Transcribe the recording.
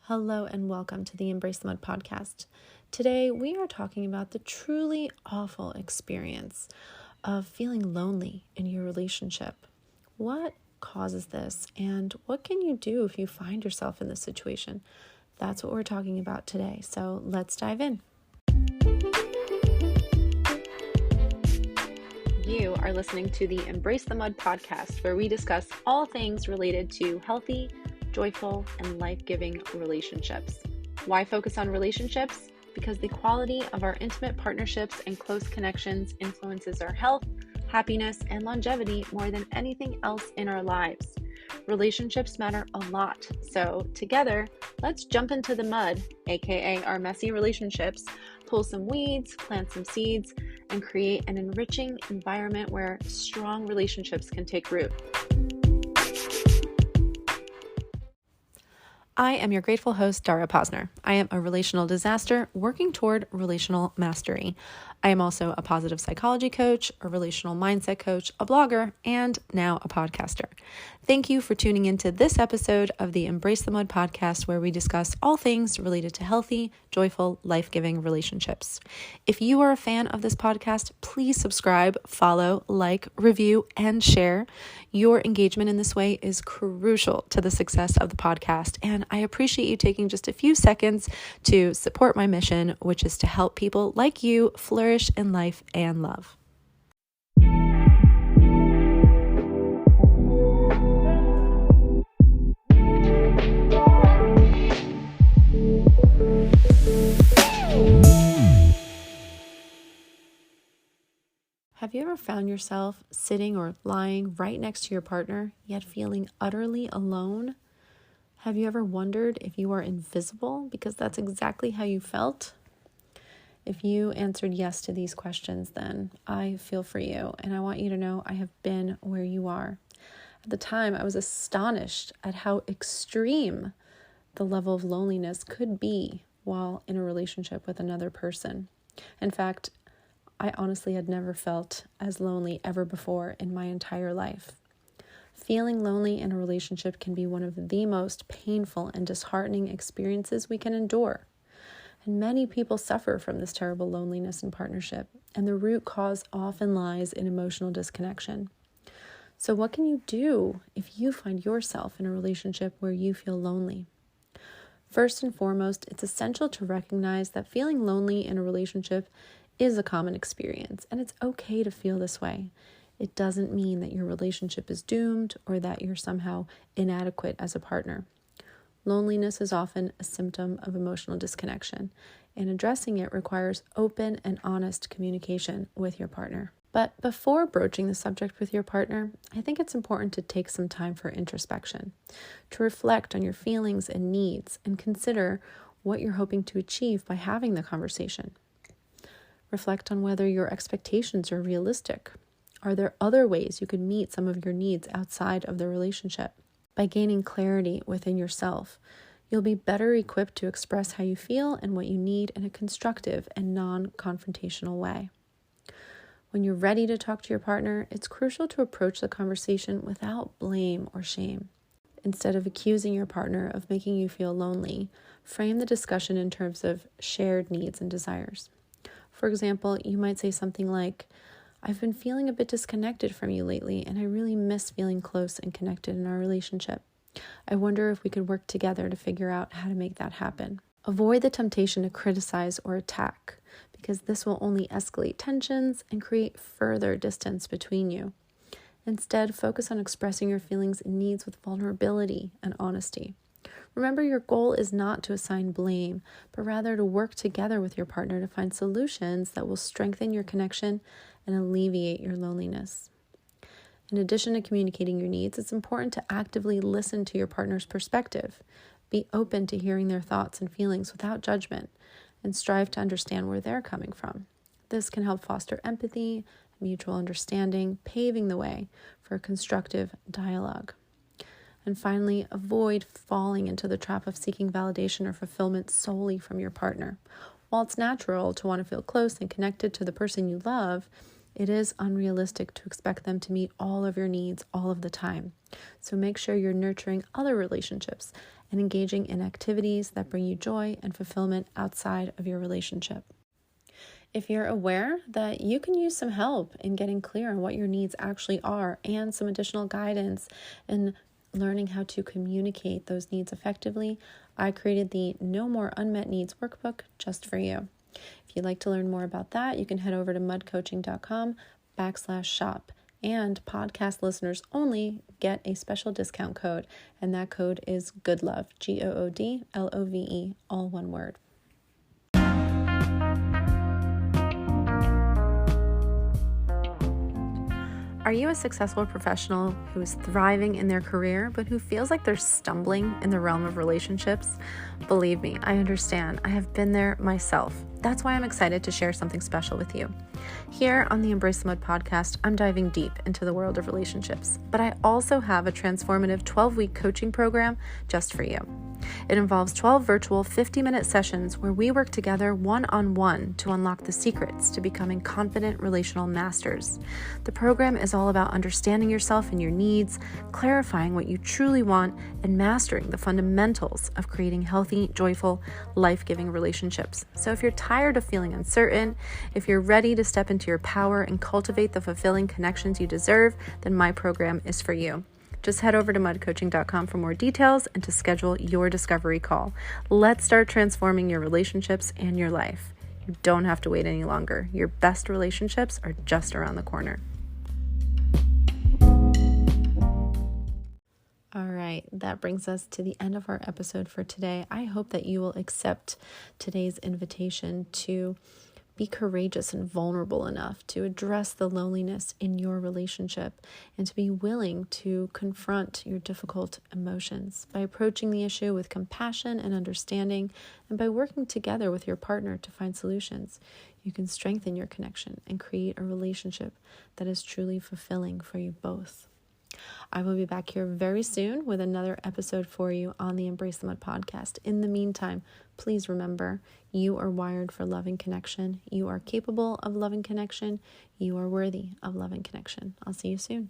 Hello and welcome to the Embrace the Mud podcast. Today we are talking about the truly awful experience of feeling lonely in your relationship. What causes this and what can you do if you find yourself in this situation? That's what we're talking about today. So let's dive in. You are listening to the Embrace the Mud podcast, where we discuss all things related to healthy, joyful, and life-giving relationships. Why focus on relationships? Because the quality of our intimate partnerships and close connections influences our health, happiness, and longevity more than anything else in our lives. Relationships matter a lot. So together, let's jump into the mud, aka our messy relationships, pull some weeds, plant some seeds, and create an enriching environment where strong relationships can take root. I am your grateful host, Dara Posner. I am a relational disaster working toward relational mastery. I am also a positive psychology coach, a relational mindset coach, a blogger, and now a podcaster. Thank you for tuning into this episode of the Embrace the Mud podcast, where we discuss all things related to healthy, joyful, life-giving relationships. If you are a fan of this podcast, please subscribe, follow, like, review, and share. Your engagement in this way is crucial to the success of the podcast, and I appreciate you taking just a few seconds to support my mission, which is to help people like you flourish in life and love. Have you ever found yourself sitting or lying right next to your partner, yet feeling utterly alone? Have you ever wondered if you are invisible because that's exactly how you felt? If you answered yes to these questions, then I feel for you, and I want you to know I have been where you are. At the time, I was astonished at how extreme the level of loneliness could be while in a relationship with another person. In fact, I honestly had never felt as lonely ever before in my entire life. Feeling lonely in a relationship can be one of the most painful and disheartening experiences we can endure. And many people suffer from this terrible loneliness in partnership, and the root cause often lies in emotional disconnection. So what can you do if you find yourself in a relationship where you feel lonely? First and foremost, it's essential to recognize that feeling lonely in a relationship is a common experience, and it's okay to feel this way. It doesn't mean that your relationship is doomed or that you're somehow inadequate as a partner. Loneliness is often a symptom of emotional disconnection, and addressing it requires open and honest communication with your partner. But before broaching the subject with your partner, I think it's important to take some time for introspection, to reflect on your feelings and needs, and consider what you're hoping to achieve by having the conversation. Reflect on whether your expectations are realistic. Are there other ways you could meet some of your needs outside of the relationship? By gaining clarity within yourself, you'll be better equipped to express how you feel and what you need in a constructive and non-confrontational way. When you're ready to talk to your partner, it's crucial to approach the conversation without blame or shame. Instead of accusing your partner of making you feel lonely, frame the discussion in terms of shared needs and desires. For example, you might say something like, "I've been feeling a bit disconnected from you lately, and I really miss feeling close and connected in our relationship. I wonder if we could work together to figure out how to make that happen." Avoid the temptation to criticize or attack, because this will only escalate tensions and create further distance between you. Instead, focus on expressing your feelings and needs with vulnerability and honesty. Remember, your goal is not to assign blame, but rather to work together with your partner to find solutions that will strengthen your connection and alleviate your loneliness. In addition to communicating your needs, it's important to actively listen to your partner's perspective. Be open to hearing their thoughts and feelings without judgment, and strive to understand where they're coming from. This can help foster empathy, mutual understanding, paving the way for a constructive dialogue. And finally, avoid falling into the trap of seeking validation or fulfillment solely from your partner. While it's natural to want to feel close and connected to the person you love, it is unrealistic to expect them to meet all of your needs all of the time. So make sure you're nurturing other relationships and engaging in activities that bring you joy and fulfillment outside of your relationship. If you're aware that you can use some help in getting clear on what your needs actually are and some additional guidance in learning how to communicate those needs effectively, I created the No More Unmet Needs workbook just for you. If you'd like to learn more about that, you can head over to mudcoaching.com/shop. And podcast listeners only get a special discount code, and that code is GOODLOVE, GOODLOVE, all one word. Are you a successful professional who is thriving in their career, but who feels like they're stumbling in the realm of relationships? Believe me, I understand. I have been there myself. That's why I'm excited to share something special with you. Here on the Embrace the Mud podcast, I'm diving deep into the world of relationships, but I also have a transformative 12-week coaching program just for you. It involves 12 virtual 50-minute sessions where we work together one-on-one to unlock the secrets to becoming confident relational masters. The program is all about understanding yourself and your needs, clarifying what you truly want, and mastering the fundamentals of creating healthy, joyful, life-giving relationships. So if you're tired of feeling uncertain, if you're ready to step into your power and cultivate the fulfilling connections you deserve, then my program is for you. Just head over to mudcoaching.com for more details and to schedule your discovery call. Let's start transforming your relationships and your life. You don't have to wait any longer. Your best relationships are just around the corner. All right, that brings us to the end of our episode for today. I hope that you will accept today's invitation to be courageous and vulnerable enough to address the loneliness in your relationship and to be willing to confront your difficult emotions by approaching the issue with compassion and understanding, and by working together with your partner to find solutions. You can strengthen your connection and create a relationship that is truly fulfilling for you both. I will be back here very soon with another episode for you on the Embrace the Mud podcast. In the meantime, please remember, you are wired for loving connection. You are capable of loving connection. You are worthy of loving connection. I'll see you soon.